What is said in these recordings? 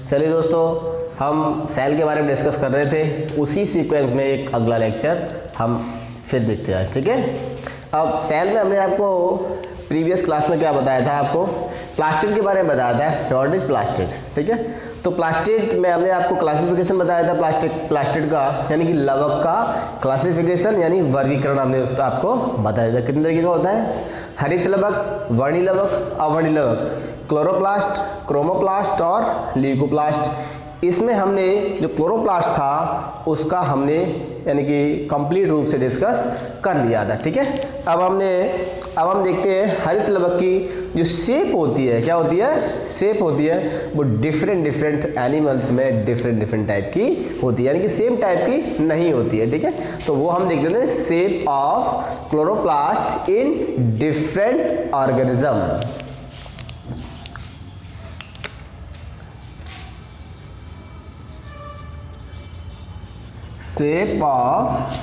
चलिए दोस्तों, हम सेल के बारे में डिस्कस कर रहे थे, उसी सीक्वेंस में एक अगला लेक्चर हम फिर देखते हैं। ठीक है, अब सेल में हमने आपको प्रीवियस क्लास में क्या बताया था, आपको प्लास्टिड के बारे में बताया था, व्हाट इज प्लास्टिड। ठीक है, तो प्लास्टिड में हमने आपको क्लासिफिकेशन बताया था प्लास्टिड का, यानी कि लवक का क्लासिफिकेशन यानी वर्गीकरण हमने उसका आपको बताया था। कितने तरीके का होता है, हरित लवक, वर्णी लवक, अवर्णी लवक, क्लोरोप्लास्ट, क्रोमोप्लास्ट और ल्यूकोप्लास्ट। इसमें हमने जो क्लोरोप्लास्ट था उसका हमने यानी कि कंप्लीट रूप से डिस्कस कर लिया था। ठीक है, अब हम देखते हैं हरित लवक की जो शेप होती है, क्या होती है, शेप होती है, वो डिफरेंट एनिमल्स में डिफरेंट टाइप की होती है, यानी कि सेम टाइप की नहीं होती है। ठीक है, तो वो हम देख लेते हैं, shape of chloroplast in different organism. Shape of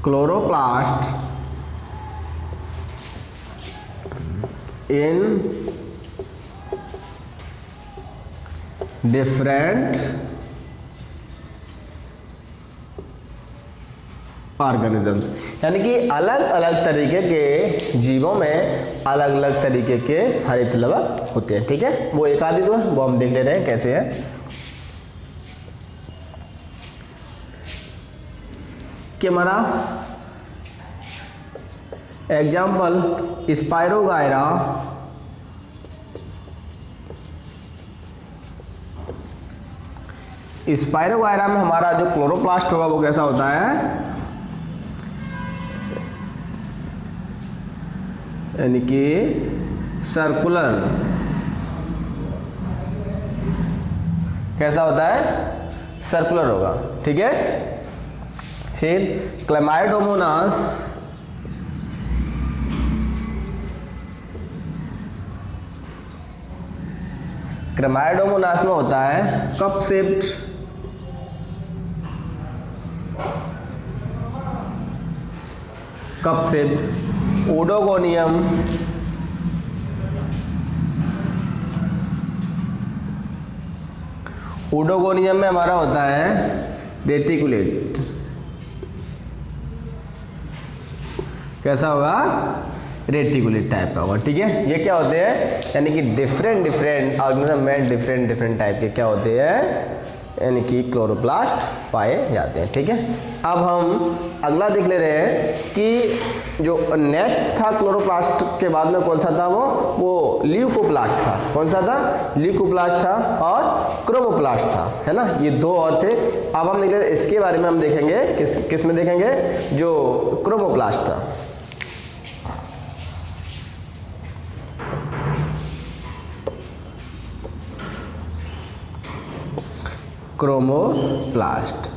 chloroplast in different organisms, यानी कि अलग अलग तरीके के जीवों में अलग अलग तरीके के हरित लवक होते हैं। ठीक है, वो एक आदि दो वो हम देख ले रहे हैं कैसे है कि हमारा एग्जाम्पल स्पायरोगायरा, स्पायरोगायरा में हमारा जो क्लोरोप्लास्ट होगा वो कैसा होता है, यानी कि सर्कुलर, कैसा होता है, सर्कुलर होगा। ठीक है, फिर क्लेमाइडोमोनास, क्लेमाइडोमोनास में होता है cup shaped, cup shaped. Oedogonium, Oedogonium में हमारा होता है रेटिकुलेट, कैसा होगा, रेटिकुलेट टाइप का होगा। ठीक है, ये क्या होते हैं, यानी कि डिफरेंट ऑर्गेनिज्म में डिफरेंट टाइप के क्या होते हैं, यानी कि क्लोरोप्लास्ट पाए जाते हैं। ठीक है, अब हम अगला देख ले रहे हैं कि जो नेक्स्ट था क्लोरोप्लास्ट के बाद में कौन सा था, वो ल्यूकोप्लास्ट था। कौन सा था, ल्यूकोप्लास्ट था और क्रोमोप्लास्ट था, है ना, ये दो और थे। अब हम देख इसके बारे में हम देखेंगे, किस में देखेंगे, जो क्रोमोप्लास्ट था। क्रोमोप्लास्ट,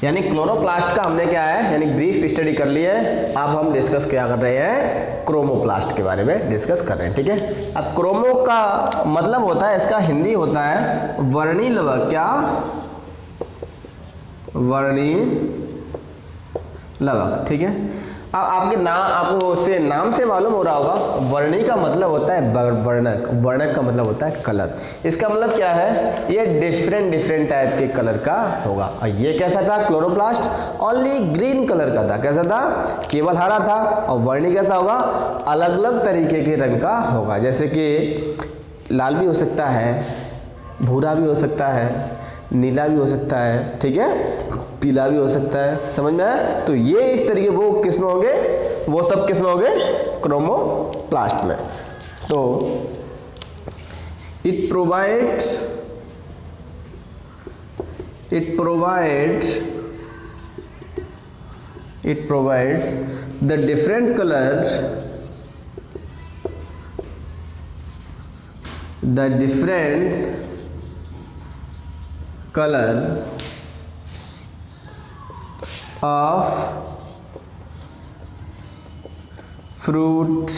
यानी क्लोरोप्लास्ट का हमने क्या है, यानी ब्रीफ स्टडी कर ली है। अब हम डिस्कस क्या कर रहे हैं, क्रोमोप्लास्ट के बारे में डिस्कस कर रहे हैं। ठीक है, अब क्रोमो का मतलब होता है, इसका हिंदी होता है वर्णी लवक, क्या, वर्णी लवक। ठीक है, अब आपको उससे नाम से मालूम हो रहा होगा, वर्णी का मतलब होता है वर्णक, वर्णक का मतलब होता है कलर। इसका मतलब क्या है, ये डिफरेंट टाइप के कलर का होगा। और ये कैसा था, क्लोरोप्लास्ट ओनली ग्रीन कलर का था, कैसा था, केवल हरा था। और वर्णी कैसा होगा, अलग अलग तरीके के रंग का होगा, जैसे कि लाल भी हो सकता है, भूरा भी हो सकता है, नीला भी हो सकता है, ठीक है, पीला भी हो सकता है। समझ में आया, तो ये इस तरीके वो किस में होंगे, वो सब किस में होंगे, क्रोमोप्लास्ट में। तो it provides the different color of fruit,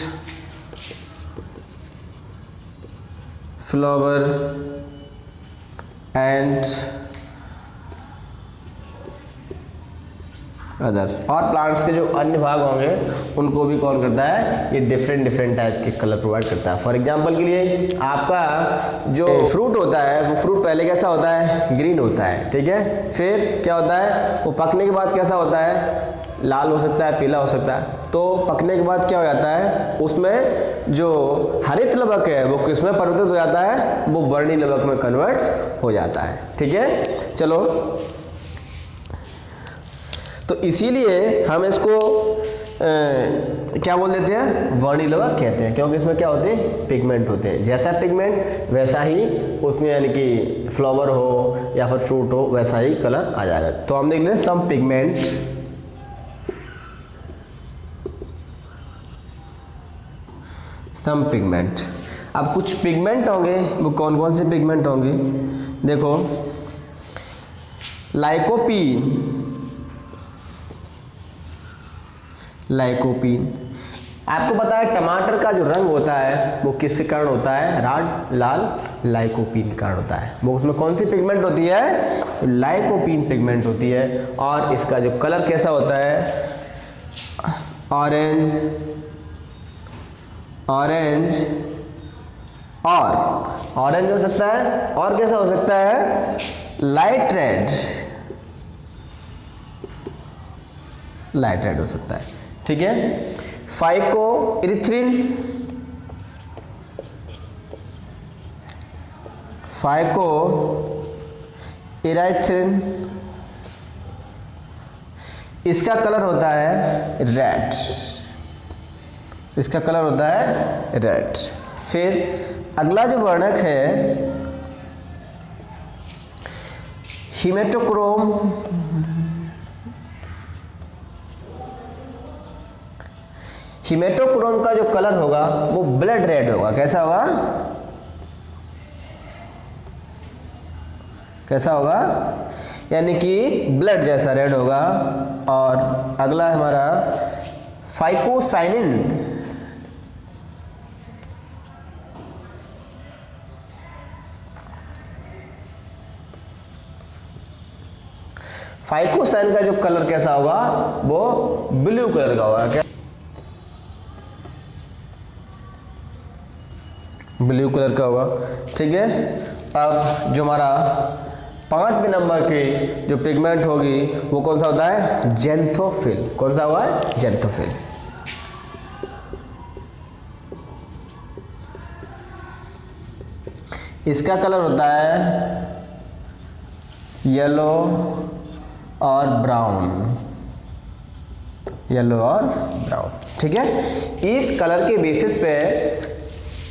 flower and others, और प्लांट्स के जो अन्य भाग होंगे उनको भी कौन करता है, ये डिफरेंट डिफरेंट टाइप के कलर प्रोवाइड करता है। फॉर एग्जांपल के लिए आपका जो फ्रूट होता है वो फ्रूट पहले कैसा होता है, ग्रीन होता है, ठीक है। फिर क्या होता है, वो पकने के बाद कैसा होता है, लाल हो सकता है, पीला हो सकता है। तो पकने के बाद क्या हो जाता है, उसमें जो हरित लवक है वो किस में परिवर्तित हो जाता है, वो वर्णी लवक में कन्वर्ट हो जाता है, ठीक है। चलो, तो इसीलिए हम इसको क्या बोल देते हैं, वर्णी लवक कहते हैं, क्योंकि इसमें क्या होते हैं, पिगमेंट होते हैं। जैसा पिगमेंट वैसा ही उसमें, यानी कि फ्लावर हो या फिर फ्रूट हो, वैसा ही कलर आ जाएगा। तो हम देख लें सम पिगमेंट, सम पिगमेंट। अब कुछ पिगमेंट होंगे, वो कौन कौन से पिगमेंट होंगे, देखो लाइकोपीन, लाइकोपीन। आपको पता है टमाटर का जो रंग होता है वो किसके कारण होता है, लाल लाइकोपीन के कारण होता है। वो उसमें कौन सी पिगमेंट होती है, लाइकोपीन पिगमेंट होती है। और इसका जो कलर कैसा होता है, ऑरेंज, ऑरेंज, और ऑरेंज हो सकता है, और कैसा हो सकता है, लाइट रेड, लाइट रेड हो सकता है, ठीक है। फाइको इरिथ्रिन, फाइको इराइथ्रिन, इसका कलर होता है रेड, इसका कलर होता है रेड। फिर अगला जो वर्णक है हिमेटोक्रोम, हिमेटोक्रोम का जो कलर होगा वो ब्लड रेड होगा। कैसा होगा, कैसा होगा, यानी कि ब्लड जैसा रेड होगा। और अगला है हमारा फाइकोसाइनिन, फाइकोसाइन का जो कलर कैसा होगा, वो ब्लू कलर का होगा। क्या, ब्लू कलर का होगा, ठीक है। अब जो हमारा 5वें नंबर की जो पिगमेंट होगी वो कौन सा होता है, जेंथोफिल। कौन सा हुआ है, जेंथोफिल। इसका कलर होता है येलो और ब्राउन, येलो और ब्राउन, ठीक है। इस कलर के बेसिस पे,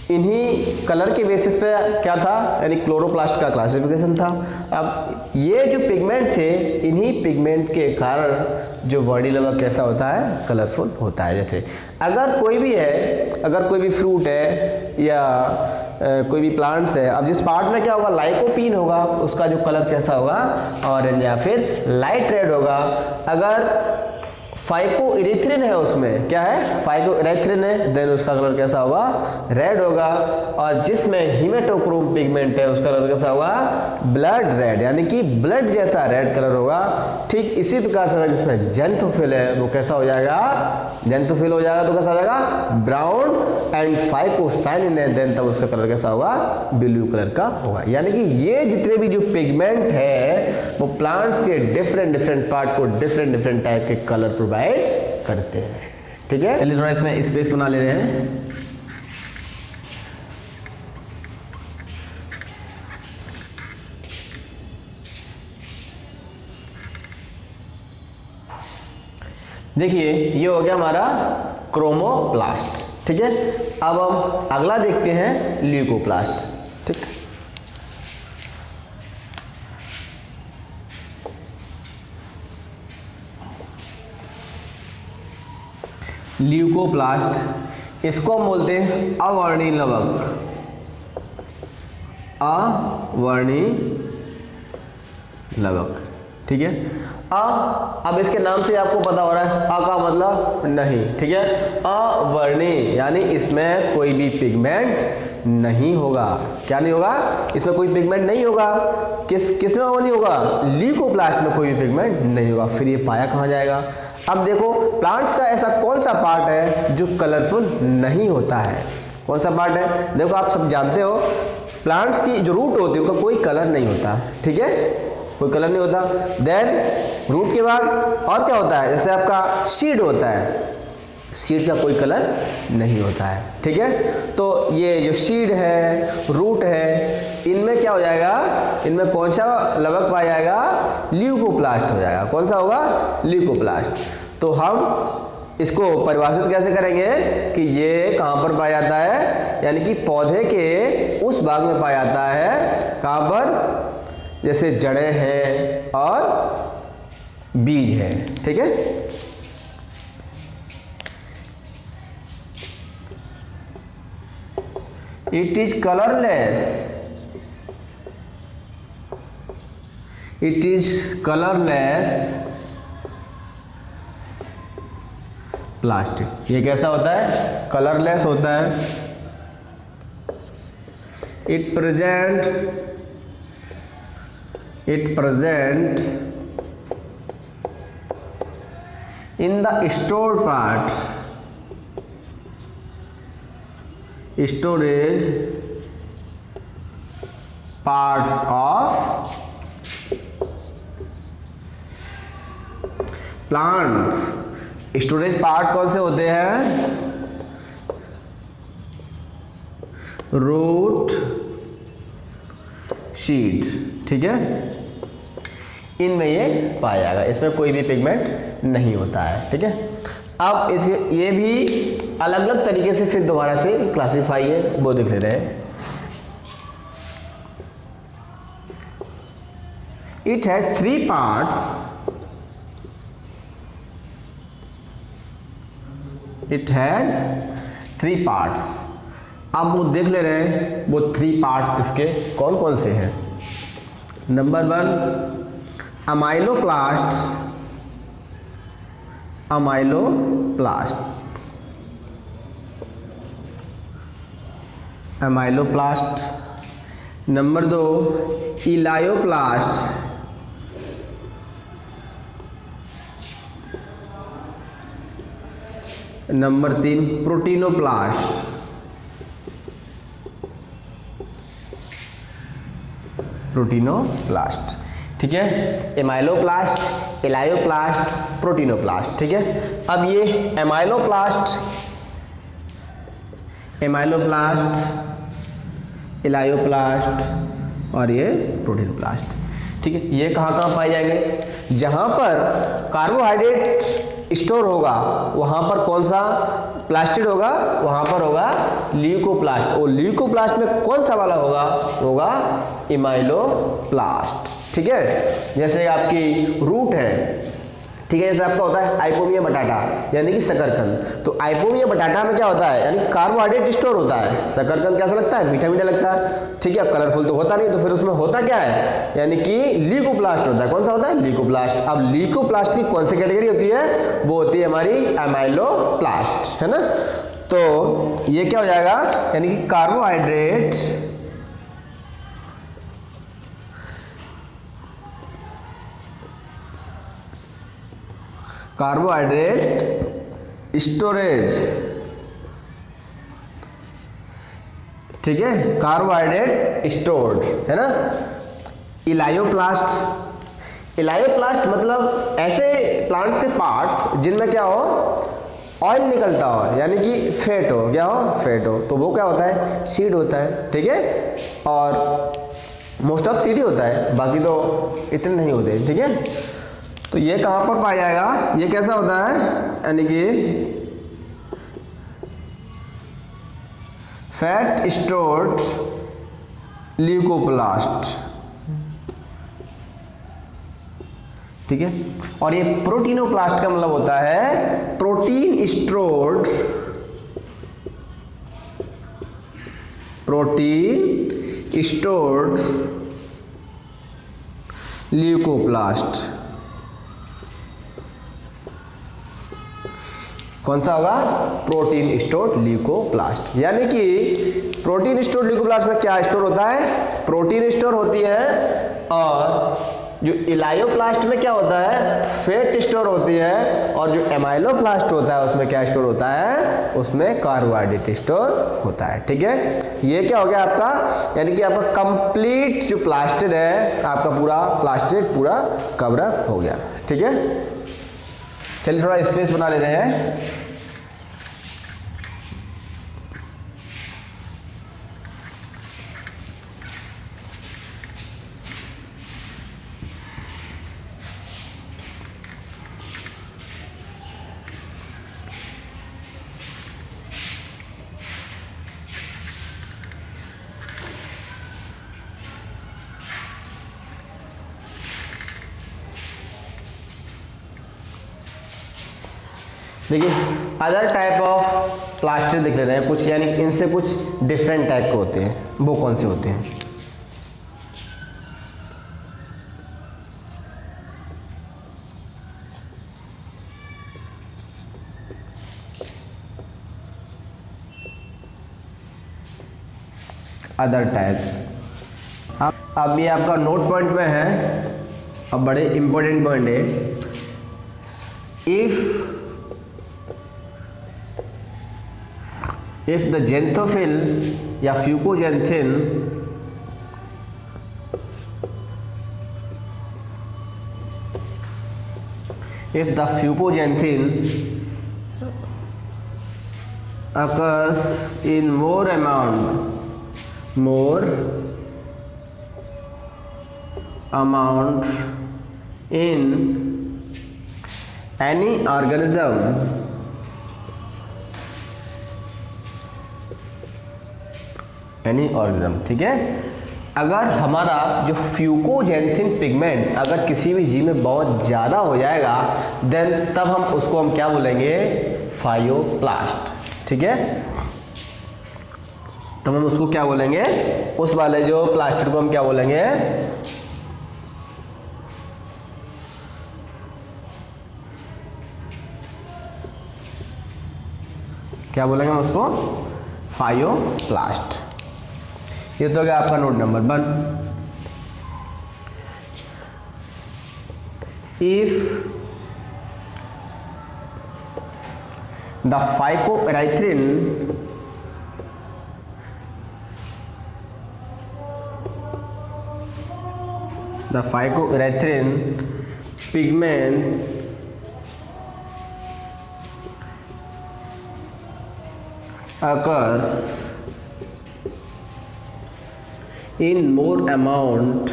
इन्हीं कलर के बेसिस पे क्या था, यानी क्लोरोप्लास्ट का क्लासिफिकेशन था। अब ये जो पिगमेंट थे, इन्हीं पिगमेंट के कारण जो बॉडी लवक कैसा होता है, कलरफुल होता है। जैसे अगर कोई भी है, अगर कोई भी फ्रूट है या कोई भी प्लांट्स है, अब जिस पार्ट में क्या होगा, लाइकोपीन होगा, उसका जो कलर कैसा होगा, ऑरेंज या फिर लाइट रेड होगा। अगर फाइको इरिथ्रिन है, उसमें क्या है, फाइको इरिथ्रिन है, देन उसका कलर कैसा होगा, रेड होगा। और जिसमें हिमेटोक्रोम पिगमेंट है, उसका कलर कैसा होगा, ब्लड रेड, यानी कि ब्लड जैसा रेड कलर होगा। ठीक इसी प्रकार से जिसमें जेंथोफिल है वो कैसा हो जाएगा, जेंथोफिल हो जाएगा तो कैसा हो जाएगा, ब्राउन। एंड फाइकोसाइनिन है, देन तब उसका कलर कैसा होगा, ब्लू कलर का होगा। यानी कि ये जितने भी जो पिगमेंट है वो प्लांट्स के डिफरेंट डिफरेंट पार्ट को डिफरेंट डिफरेंट टाइप के कलर प्रोवाइड करते हैं, ठीक है। चलिए थोड़ा इसमें स्पेस बना ले रहे हैं। देखिए ये हो गया हमारा क्रोमोप्लास्ट, ठीक है। अब हम अगला देखते हैं ल्यूकोप्लास्ट, ठीक। ल्यूकोप्लास्ट, इसको हम बोलते हैं अवर्णी लवक, अवर्णी लवक, ठीक है। अब इसके नाम से आपको पता हो रहा है, अ का मतलब नहीं, ठीक है। अवर्णी यानी इसमें कोई भी पिगमेंट नहीं होगा। क्या नहीं होगा? इसमें कोई पिगमेंट नहीं होगा। किसमें वो नहीं होगा? ल्यूकोप्लास्ट में कोई भी पिगमेंट नहीं होगा। फिर ये पाया कहाँ जाएगा? अब देखो प्लांट्स का ऐसा कौन सा पार्ट है जो कलरफुल नहीं होता है? कौन सा पार्ट है? देखो आप सब जानते हो प्लांट्स की जो रूट होती है उनका कोई कलर नहीं होता, ठीक है, कोई कलर नहीं होता। देन रूट के बाद और क्या होता है? जैसे आपका सीड होता है, सीड का कोई कलर नहीं होता है, ठीक है। तो ये जो सीड है, रूट है, इनमें क्या हो जाएगा? इनमें कौन सा लवक पाया जाएगा? ल्यूकोप्लास्ट हो जाएगा। कौन सा होगा? ल्यूकोप्लास्ट। तो हम इसको परिभाषित कैसे करेंगे कि ये कहाँ पर पाया जाता है? यानी कि पौधे के उस भाग में पाया जाता है, कहाँ पर? जैसे जड़ें हैं और बीज है, ठीक है। It is colorless. It is colorless plastic. ये कैसा होता है? कलरलेस होता है। It present in the stored part, storage parts of plants। Storage part कौन से होते हैं? रूट, सीड, ठीक है, इनमें ये पाया जाएगा। इसमें कोई भी पिगमेंट नहीं होता है, ठीक है। अब ये भी अलग अलग तरीके से फिर दोबारा से क्लासीफाई है, वो देख लेते हैं। It has 3 parts. It has 3 parts. अब वो देख ले रहे हैं वो 3 पार्ट्स इसके कौन कौन से हैं। Number 1 amyloplast. Amyloplast. Number 2 elaioplast. Number 3 प्रोटीनोप्लास्ट। ठीक है, एमाइलोप्लास्ट, इलायोप्लास्ट, प्रोटीनोप्लास्ट, ठीक है। अब ये एमाइलोप्लास्ट, इलायोप्लास्ट और ये प्रोटीनोप्लास्ट, ठीक है। ये कहाँ कहाँ पाए जाएंगे? जहाँ पर कार्बोहाइड्रेट स्टोर होगा वहाँ पर कौन सा प्लास्टिड होगा? वहाँ पर होगा ल्यूकोप्लास्ट। और ल्यूकोप्लास्ट में कौन सा वाला होगा इमाइलोप्लास्ट, ठीक है। जैसे आपकी रूट है, ठीक है, जैसे आपका होता है आइपोमिया बटाटा यानी कि शकरकंद। तो आइपोमिया बटाटा में क्या होता है? यानी कार्बोहाइड्रेट स्टोर होता है। शकरकंद कैसा लगता है? मीठा मीठा लगता है, ठीक है। कलरफुल तो होता नहीं, तो फिर उसमें होता क्या है? यानी कि ल्यूकोप्लास्ट होता है। कौन सा होता है? ल्यूकोप्लास्ट। अब ल्यूकोप्लास्ट की कौन सी कैटेगरी होती है? वो होती है हमारी अमाइलोप्लास्ट, है ना। तो ये क्या हो जाएगा? यानी कि कार्बोहाइड्रेट स्टोरेज, ठीक है, कार्बोहाइड्रेट स्टोर्ड, है ना। इलायोप्लास्ट मतलब ऐसे प्लांट्स के पार्ट्स जिनमें क्या हो? ऑयल निकलता हो, यानी कि फैट हो। क्या हो? फैट हो। तो वो क्या होता है? सीड होता है, ठीक है। और मोस्ट ऑफ सीड ही होता है, बाकी तो इतने नहीं होते, ठीक है। तो ये कहाँ पर पाया जाएगा? ये कैसा होता है? यानी कि फैट स्टोर्ड ल्यूकोप्लास्ट, ठीक है। और ये प्रोटीनोप्लास्ट का मतलब होता है प्रोटीन स्टोर्ड ल्यूकोप्लास्ट। कौन सा होगा? Protein stored leucoplast. यानी कि प्रोटीन स्टोर्ड ल्यूकोप्लास्ट में क्या स्टोर होता है? प्रोटीन स्टोर होती है, और जो इलायोप्लास्ट में क्या होता है? फैट स्टोर होती है, और जो एमाइलोप्लास्ट होता है उसमें क्या स्टोर होता है? उसमें कार्बोहाइड्रेट स्टोर होता है। ठीक है, ये क्या हो गया आपका, यानी कि आपका कंप्लीट जो प्लास्टिड है, आपका पूरा प्लास्टिड पूरा कवर अप हो गया। ठीक है, चलिए थोड़ा स्पेस बना ले रहे हैं। देखिए अदर टाइप ऑफ प्लास्टिक दिख ले रहे हैं कुछ, यानी इनसे कुछ डिफरेंट टाइप के होते हैं। वो कौन से होते हैं? Other types. अब ये आपका नोट पॉइंट में है, अब बड़े इंपॉर्टेंट पॉइंट है। if the xanthophyll या fucoxanthin if the fucoxanthin occurs in more amount in any organism ठीक है, अगर हमारा जो फ्यूकोजेंथिन पिगमेंट अगर किसी भी जीव में बहुत ज़्यादा हो जाएगा, देन तब हम उसको क्या बोलेंगे? फायोप्लास्ट। ठीक है, तब हम उसको क्या बोलेंगे? उस वाले जो प्लास्टिड को हम क्या बोलेंगे? क्या बोलेंगे हम उसको? फायोप्लास्ट। ये तो हो गया आपका note number 1। If the phycoerythrin pigment occurs in more amount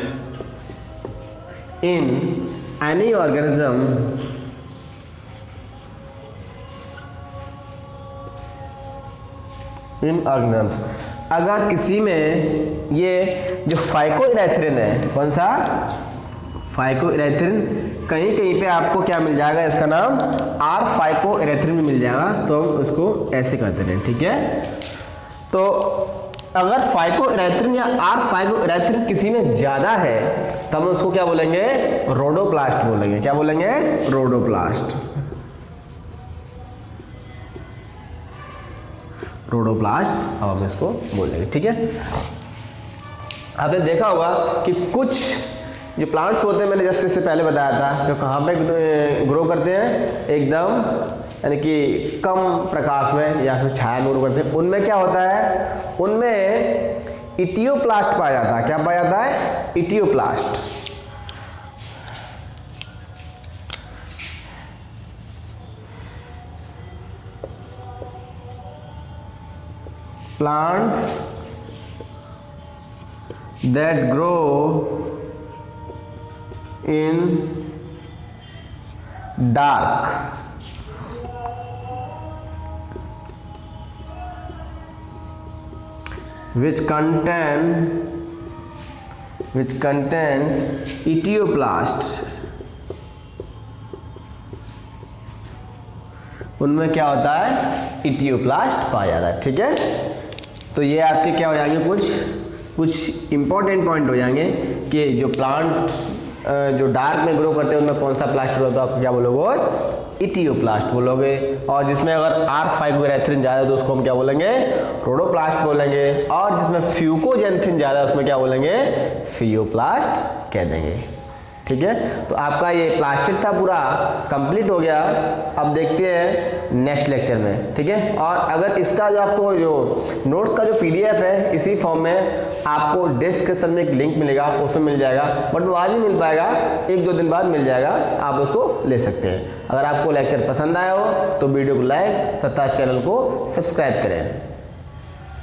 in any organism अगर किसी में ये जो फाइकोइरेथ्रिन है, कौन सा? फाइकोइरेथ्रिन, कहीं कहीं पे आपको क्या मिल जाएगा? इसका नाम आर फाइकोइरेथ्रिन मिल जाएगा, तो हम उसको ऐसे करते हैं। ठीक है, तो अगर फाइकोइरेथ्रिन या आर फाइकोइरेथ्रिन किसी में ज़्यादा है, तब हम उसको क्या बोलेंगे? रोडोप्लास्ट बोलेंगे। क्या बोलेंगे? रोडोप्लास्ट। अब हम इसको बोलेंगे। ठीक है, आपने देखा होगा कि कुछ जो प्लांट्स होते हैं, मैंने जस्ट इससे पहले बताया था, जो कहाँ पे ग्रो करते हैं? एकदम यानी कि कम प्रकाश में या फिर छाया में ग्रो करते हैं। उनमें क्या होता है? उनमें इटियोप्लास्ट पाया जाता है। क्या पाया जाता है? Etioplast. Plants that grow in dark which contains etioplasts, उनमें क्या होता है? इटियोप्लास्ट पाया जाता है। ठीक है, तो ये आपके क्या हो जाएंगे? कुछ इंपॉर्टेंट पॉइंट हो जाएंगे कि जो प्लांट जो डार्क में ग्रो करते हैं उनमें कौन सा प्लास्टिड होता है, आपको क्या बोलोगे? इटियोप्लास्ट बोलोगे, और जिसमें अगर R5-गोरैथ्रिन ज़्यादा है तो उसको हम क्या बोलेंगे, रोडोप्लास्ट बोलेंगे, और जिसमें फ्यूकोजेंथिन ज़्यादा है उसमें क्या बोलेंगे, फियोप्लास्ट कह देंगे। ठीक है, तो आपका ये प्लास्टिक था पूरा कंप्लीट हो गया। अब देखते हैं नेक्स्ट लेक्चर में। ठीक है, और अगर इसका जो आपको जो नोट्स का जो PDF है इसी फॉर्म में आपको डिस्क्रिप्शन में एक लिंक मिलेगा, उसमें मिल जाएगा, बट वो आज ही मिल पाएगा, 1-2 दिन बाद मिल जाएगा, आप उसको ले सकते हैं। अगर आपको लेक्चर पसंद आया हो तो वीडियो को लाइक तथा चैनल को सब्सक्राइब करें।